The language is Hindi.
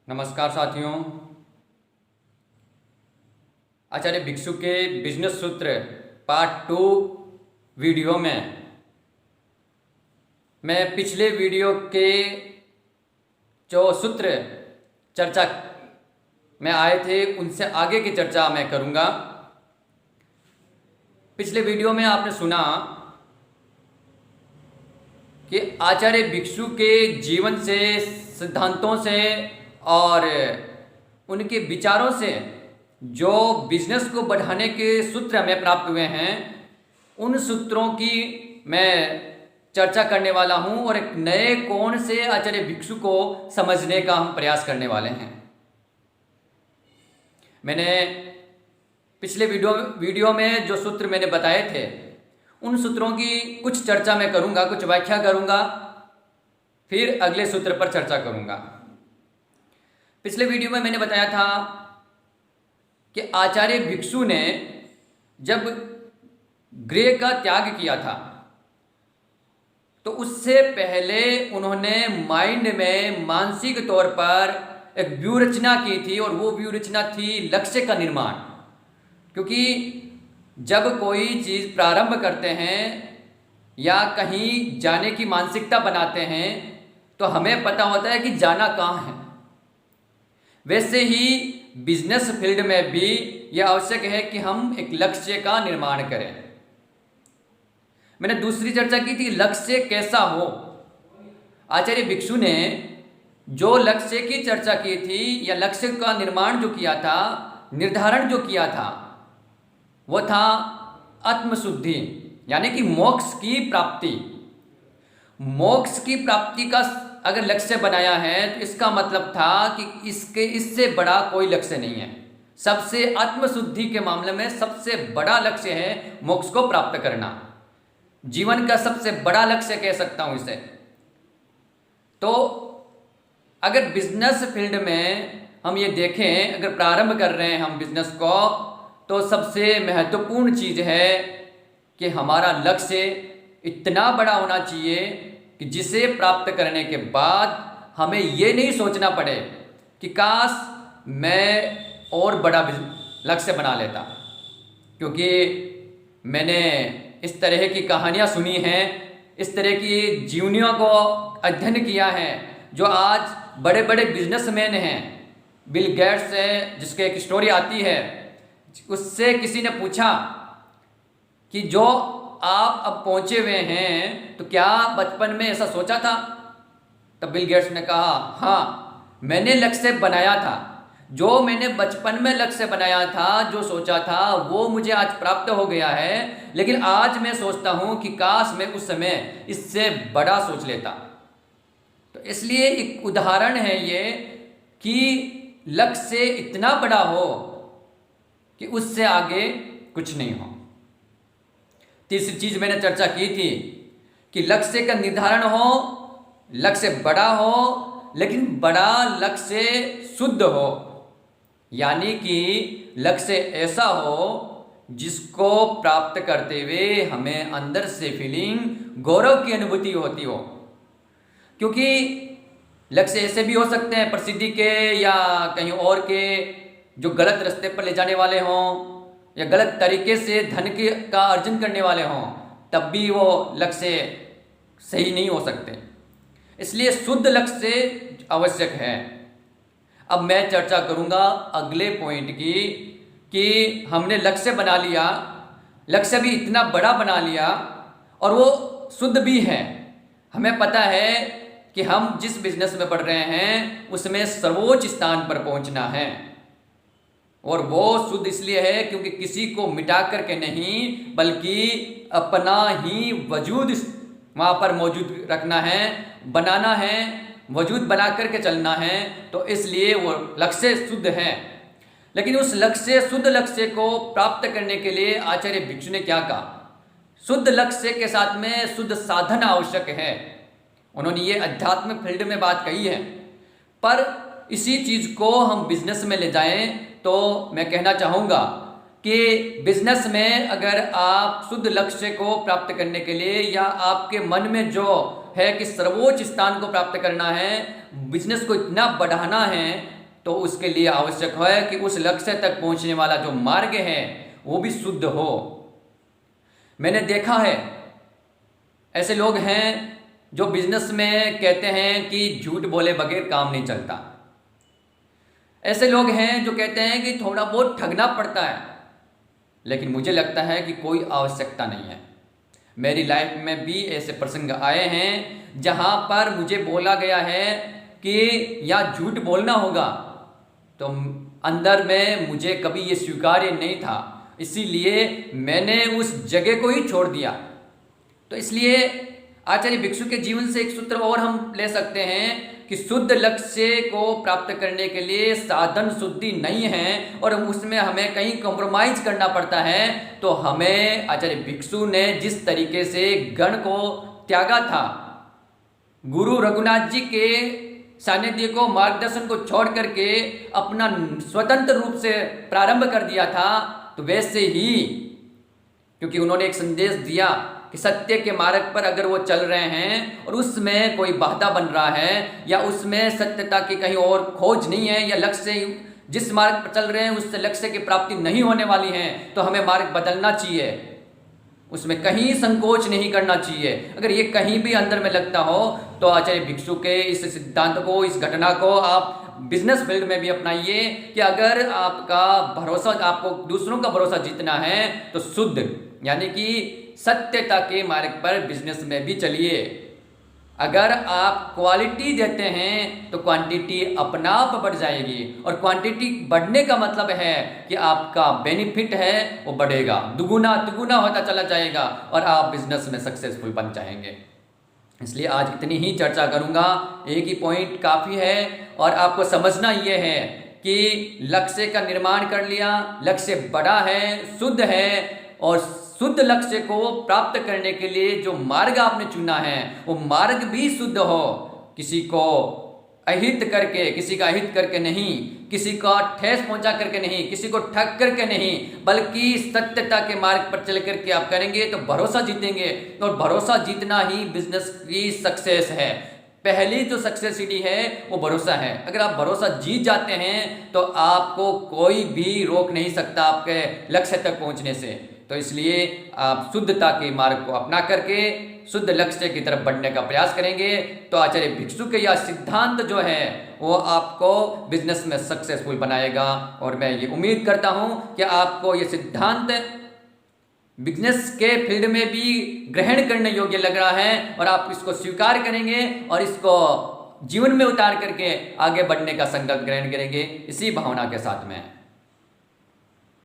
नमस्कार साथियों। आचार्य भिक्षु के बिजनेस सूत्र पार्ट 2 वीडियो में मैं पिछले वीडियो के जो सूत्र चर्चा में आए थे उनसे आगे की चर्चा मैं करूंगा। पिछले वीडियो में आपने सुना कि आचार्य भिक्षु के जीवन से, सिद्धांतों से और उनके विचारों से जो बिजनेस को बढ़ाने के सूत्र हमें प्राप्त हुए हैं, उन सूत्रों की मैं चर्चा करने वाला हूं और एक नए कोण से आचार्य भिक्षु को समझने का हम प्रयास करने वाले हैं। मैंने पिछले वीडियो में जो सूत्र मैंने बताए थे, उन सूत्रों की कुछ चर्चा मैं करूंगा, कुछ व्याख्या करूंगा, फिर अगले सूत्र पर चर्चा करूंगा। पिछले वीडियो में मैंने बताया था कि आचार्य भिक्षु ने जब गृह का त्याग किया था तो उससे पहले उन्होंने माइंड में मानसिक तौर पर एक व्यूहरचना की थी और वो व्यूहरचना थी लक्ष्य का निर्माण। क्योंकि जब कोई चीज़ प्रारंभ करते हैं या कहीं जाने की मानसिकता बनाते हैं तो हमें पता होता है कि जाना कहाँ है। वैसे ही बिजनेस फील्ड में भी यह आवश्यक है कि हम एक लक्ष्य का निर्माण करें। मैंने दूसरी चर्चा की थी लक्ष्य कैसा हो। आचार्य भिक्षु ने जो लक्ष्य की चर्चा की थी या लक्ष्य का निर्माण जो किया था, निर्धारण जो किया था, वो था आत्मशुद्धि, यानी कि मोक्ष की प्राप्ति। मोक्ष की प्राप्ति का अगर लक्ष्य बनाया है तो इसका मतलब था कि इससे बड़ा कोई लक्ष्य नहीं है। सबसे आत्मशुद्धि के मामले में सबसे बड़ा लक्ष्य है मोक्ष को प्राप्त करना। जीवन का सबसे बड़ा लक्ष्य कह सकता हूं इसे। तो अगर बिजनेस फील्ड में हम ये देखें, अगर प्रारंभ कर रहे हैं हम बिजनेस को, तो सबसे महत्वपूर्ण चीज है कि हमारा लक्ष्य इतना बड़ा होना चाहिए कि जिसे प्राप्त करने के बाद हमें ये नहीं सोचना पड़े कि काश मैं और बड़ा लक्ष्य बना लेता। क्योंकि मैंने इस तरह की कहानियाँ सुनी हैं, इस तरह की जीवनियों को अध्ययन किया है, जो आज बड़े बड़े बिजनेसमैन हैं। बिल गेट्स है, जिसके एक स्टोरी आती है, उससे किसी ने पूछा कि जो आप अब पहुंचे हुए हैं तो क्या बचपन में ऐसा सोचा था? तब बिल गेट्स ने कहा, हाँ, मैंने लक्ष्य बनाया था। जो मैंने बचपन में लक्ष्य बनाया था, जो सोचा था, वो मुझे आज प्राप्त हो गया है। लेकिन आज मैं सोचता हूं कि काश मैं उस समय इससे बड़ा सोच लेता। तो इसलिए एक उदाहरण है ये कि लक्ष्य इतना बड़ा हो कि उससे आगे कुछ नहीं हो। तीसरी चीज मैंने चर्चा की थी कि लक्ष्य का निर्धारण हो, लक्ष्य बड़ा हो, लेकिन बड़ा लक्ष्य शुद्ध हो, यानी कि लक्ष्य ऐसा हो जिसको प्राप्त करते हुए हमें अंदर से फीलिंग, गौरव की अनुभूति होती हो। क्योंकि लक्ष्य ऐसे भी हो सकते हैं प्रसिद्धि के या कहीं और के, जो गलत रास्ते पर ले जाने वाले हों या गलत तरीके से धन का अर्जन करने वाले हों, तब भी वो लक्ष्य सही नहीं हो सकते। इसलिए शुद्ध लक्ष्य आवश्यक है। अब मैं चर्चा करूंगा अगले पॉइंट की कि हमने लक्ष्य बना लिया, लक्ष्य भी इतना बड़ा बना लिया और वो शुद्ध भी है। हमें पता है कि हम जिस बिजनेस में पढ़ रहे हैं उसमें सर्वोच्च स्थान पर पहुंचना है, और वो शुद्ध इसलिए है क्योंकि किसी को मिटा करके नहीं, बल्कि अपना ही वजूद वहाँ पर मौजूद रखना है, बनाना है, वजूद बना करके चलना है। तो इसलिए वो लक्ष्य शुद्ध है। लेकिन उस लक्ष्य, शुद्ध लक्ष्य को प्राप्त करने के लिए आचार्य भिक्षु ने क्या कहा? शुद्ध लक्ष्य के साथ में शुद्ध साधन आवश्यक है। उन्होंने ये अध्यात्म फील्ड में बात कही है, पर इसी चीज को हम बिजनेस में ले जाएं तो मैं कहना चाहूँगा कि बिजनेस में अगर आप शुद्ध लक्ष्य को प्राप्त करने के लिए या आपके मन में जो है कि सर्वोच्च स्थान को प्राप्त करना है, बिजनेस को इतना बढ़ाना है, तो उसके लिए आवश्यक है कि उस लक्ष्य तक पहुंचने वाला जो मार्ग है वो भी शुद्ध हो। मैंने देखा है ऐसे लोग हैं जो बिजनेस में कहते हैं कि झूठ बोले बगैर काम नहीं चलता। ऐसे लोग हैं जो कहते हैं कि थोड़ा बहुत ठगना पड़ता है, लेकिन मुझे लगता है कि कोई आवश्यकता नहीं है। मेरी लाइफ में भी ऐसे प्रसंग आए हैं जहां पर मुझे बोला गया है कि या झूठ बोलना होगा, तो अंदर में मुझे कभी ये स्वीकार्य नहीं था, इसीलिए मैंने उस जगह को ही छोड़ दिया। तो इसलिए आचार्य भिक्षु के जीवन से एक सूत्र और हम ले सकते हैं कि शुद्ध लक्ष्य को प्राप्त करने के लिए साधन शुद्धि नहीं है और उसमें हमें कहीं कॉम्प्रोमाइज करना पड़ता है। तो हमें आचार्य भिक्षु ने जिस तरीके से गण को त्यागा था, गुरु रघुनाथ जी के सानिध्य को, मार्गदर्शन को छोड़ करके अपना स्वतंत्र रूप से प्रारंभ कर दिया था, तो वैसे ही क्योंकि उन्होंने एक संदेश दिया कि सत्य के मार्ग पर अगर वो चल रहे हैं और उसमें कोई बाधा बन रहा है या उसमें सत्यता की कहीं और खोज नहीं है या लक्ष्य जिस मार्ग पर चल रहे हैं उससे लक्ष्य की प्राप्ति नहीं होने वाली है, तो हमें मार्ग बदलना चाहिए, उसमें कहीं संकोच नहीं करना चाहिए। अगर ये कहीं भी अंदर में लगता हो तो आचार्य भिक्षु के इस सिद्धांत को, इस घटना को आप बिजनेस फील्ड में भी अपनाइए कि अगर आपका भरोसा, आपको दूसरों का भरोसा जीतना है तो शुद्ध यानी कि सत्यता के मार्ग पर बिजनेस में भी चलिए। अगर आप क्वालिटी देते हैं तो क्वांटिटी अपना आप बढ़ जाएगी, और क्वांटिटी बढ़ने का मतलब है कि आपका बेनिफिट है वो बढ़ेगा, दुगुना तिगुना होता चला जाएगा और आप बिजनेस में सक्सेसफुल बन जाएंगे। इसलिए आज इतनी ही चर्चा करूंगा, एक ही पॉइंट काफ़ी है और आपको समझना ये है कि लक्ष्य का निर्माण कर लिया, लक्ष्य बड़ा है, शुद्ध है, और शुद्ध लक्ष्य को प्राप्त करने के लिए जो मार्ग आपने चुना है वो मार्ग भी शुद्ध हो, किसी को अहित करके, किसी का अहित करके नहीं, किसी का ठेस पहुंचा करके नहीं, किसी को ठग करके नहीं, बल्कि सत्यता के मार्ग पर चल करके आप करेंगे तो भरोसा जीतेंगे, और भरोसा जीतना ही बिजनेस की सक्सेस है। पहली जो सक्सेस सीढ़ी है वो भरोसा है। अगर आप भरोसा जीत जाते हैं तो आपको कोई भी रोक नहीं सकता आपके लक्ष्य तक पहुंचने से। तो इसलिए आप शुद्धता के मार्ग को अपना करके शुद्ध लक्ष्य की तरफ बढ़ने का प्रयास करेंगे तो आचार्य भिक्षु के यह सिद्धांत जो है वो आपको बिजनेस में सक्सेसफुल बनाएगा। और मैं ये उम्मीद करता हूँ कि आपको ये सिद्धांत बिजनेस के फील्ड में भी ग्रहण करने योग्य लग रहा है और आप इसको स्वीकार करेंगे और इसको जीवन में उतार करके आगे बढ़ने का संकल्प ग्रहण करेंगे, इसी भावना के साथ में।